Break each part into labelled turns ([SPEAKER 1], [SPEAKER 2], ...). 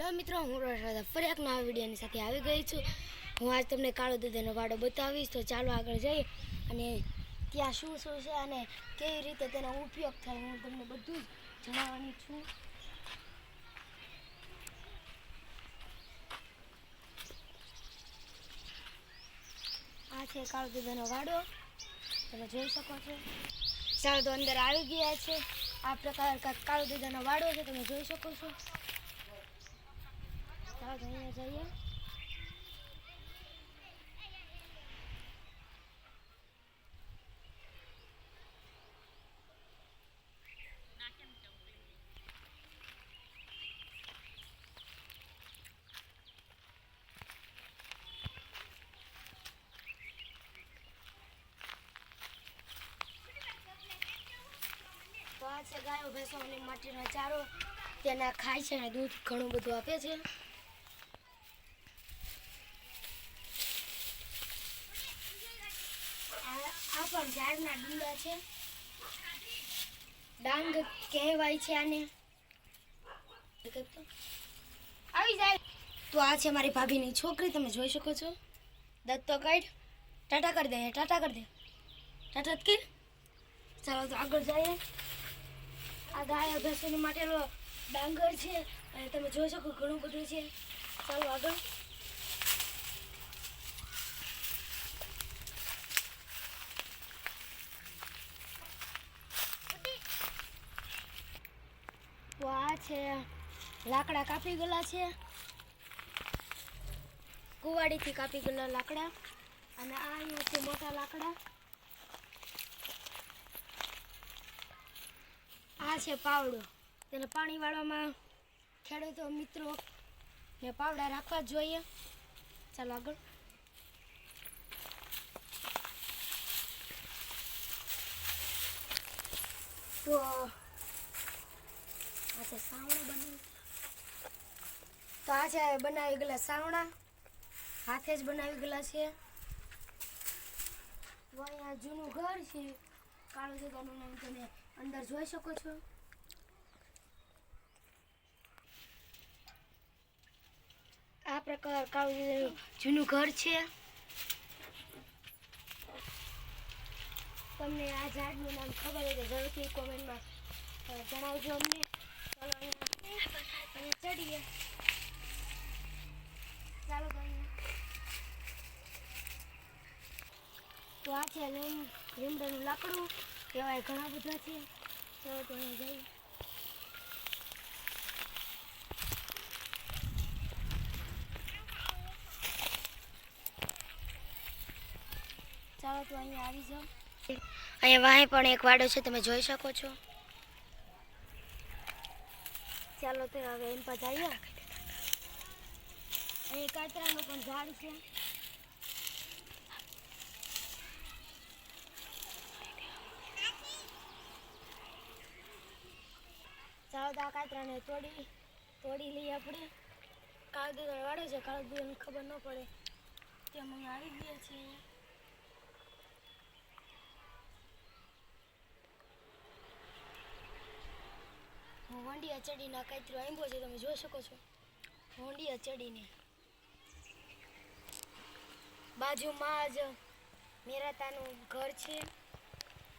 [SPEAKER 1] Hello મિત્રો, હું રોશા ફરી એક નવા વિડીયોની સાથે આવી ગઈ છું. હું આજ તમને કાળો દૂધનો વાડો બતાવીશ. તો ચાલો આગળ જઈએ અને ત્યાં શું શું છે અને કેવી રીતે તેનો ઉપયોગ થાય હું તમને બધું જ જણાવવાની છું. આ છે કાળો દૂધનો વાડો, તમે જોઈ શકો છો. ચાલો તો અંદર આવી ગયા છે. આ પ્રકાર કાળો દૂધનો વાડો છે, તમે જોઈ શકો છો. ચાલો તો અહીંયા જઈએ. તો આ છે ગાયો ભેંસોની માટીનો ચારો, તેના ખાય છે અને દૂધ ઘણું બધું આપે છે. આ પણ ઝાડના ડુંડા છે, ડાંગ કહેવાય છે આને. આવી જાય. તો આ છે મારી ભાભીની છોકરી, તમે જોઈ શકો છો. દત્ત તો કાઢ, ટાટા કરી દે, ટાટા કરી દે, ટાટા જ કર. ચાલો તો આગળ જઈએ. આ ગાય ભેંસોની માટેનો ડાંગર છે અને તમે જોઈ શકો ઘણું બધું છે. ચાલો આગળ. તો આ છે લાકડા કાપી ગયેલા છે, કુવાડીથી કાપી ગયેલા લાકડા. અને આ અહીંયા છે મોટા લાકડા. આ છે પાવડો, તેને પાણી વાળવામાં ખેડૂતો મિત્રો ને પાવડા રાખવા જ જોઈએ. ચાલો આગળ. તો આ છે સાવણા બનાવી. તો આ છે બનાવી ગયેલા સાવણા, હાથે જ બનાવી ગયેલા છે. અહીંયા જૂનું ઘર છે કાળો દૂધનું નામ, તમે અંદર જોઈ શકો છો. આ પ્રકાર કાળો દૂધનું જૂનું ઘર છે. તમને આ ઝાડનું નામ ખબર હોય તો જરૂરથી કોમેન્ટમાં જણાવજો અમને. ચાલો અહીંયા ચડીએ. ચાલો તો આ છે લીમડાનું લાકડું, એવા ઘણા બધા છે. ચાલો તો અહીંયા જઈએ. ચાલો તો અહીંયા આવી જાઓ. અહીંયા વાહે પણ એક વાડો છે, તમે જોઈ શકો છો. ચાલો તો હવે એમ પર જઈએ. અહીં કાતરાનું પણ ઝાડ છે. ચાલો તો આ કાતરાને તોડી લઈએ આપણે. કાળો દૂધનો વાડો છે, કાળો દૂધને ખબર ન પડે તેમ અહીં આવી ગયા છીએ. હું વંડિયા ચડીને કાતરો આંબો છે, તમે જોઈ શકો છો. વંડિયા ચડીને બાજુમાં જ મેરાતાનું ઘર છે.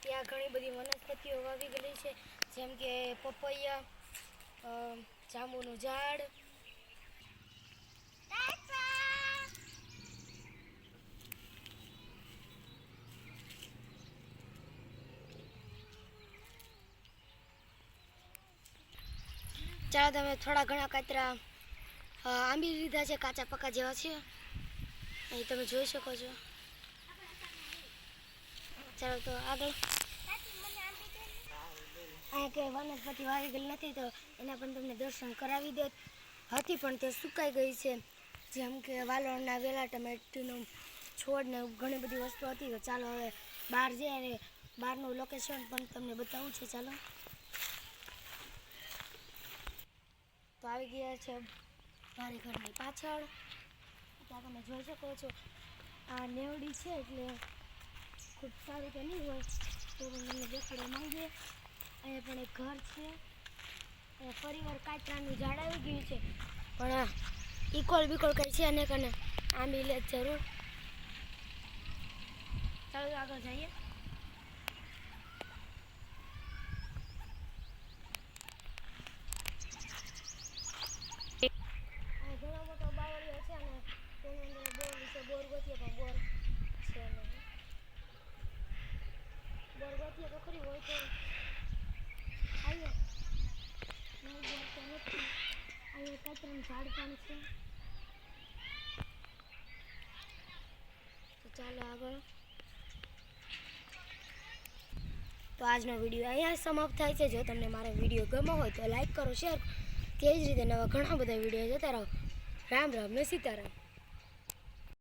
[SPEAKER 1] ત્યાં ઘણી બધી વનસ્પતિઓ વાવી ગયેલી છે, જેમ કે પપૈયા, જાંબુનું ઝાડ. ચાલો તમે થોડા ઘણા કાતરા આંબી લીધા છે, કાચા પક્કા જેવા છે, અહીં તમે જોઈ શકો છો. ચાલો તો આગળ. અહીંયા કે વનસ્પતિ વાવી ગયેલી નથી, તો એના પણ તમને દર્શન કરાવી દે હતી, પણ તે સુકાઈ ગઈ છે. જેમ કે વાલોળના વેલા, ટમેટીનું છોડ ને ઘણી બધી વસ્તુ હતી. તો ચાલો હવે બહાર જઈએ અને બહારનું લોકેશન પણ તમને બતાવું છે. ચાલો તો આવી ગયા છે મારી ઘરની પાછળ. ત્યાં તમે જોઈ શકો છો. આ નેવડી છે એટલે ખૂબ સારું તો નહીં હોય, તો તમને દેખાડવા માંગીએ. અહીંયા પણ એક ઘર છે. ફરીવાર કાચરાનું ઝાડ આવી ગયું છે, પણ હા ઇક્વલ બિકોલ કંઈ છે ને કને આંબી લે જરૂર. ચાલો આગળ જઈએ. ઘણો મોટો બાવળિયો છે અને તેની અંદર બોર છે. બોર ગોતીએ પણ બોર છે નહીં. બોર ગોતીએ તો ખરી હોય તો આવીએ. નહીં બોર તો નથી. અહીંયા કચરાનું ઝાડ પણ છે. તો ચાલો આગળ. તો આજનો વિડીયો અહીંયા સમાપ્ત થાય છે. જો તમને મારો વિડીયો ગમ્યો હોય તો લાઈક કરો, શેર. તે જ રીતે નવા ઘણા બધા વિડીયો જોતા રહો. રામ રામ ને સીતારામ.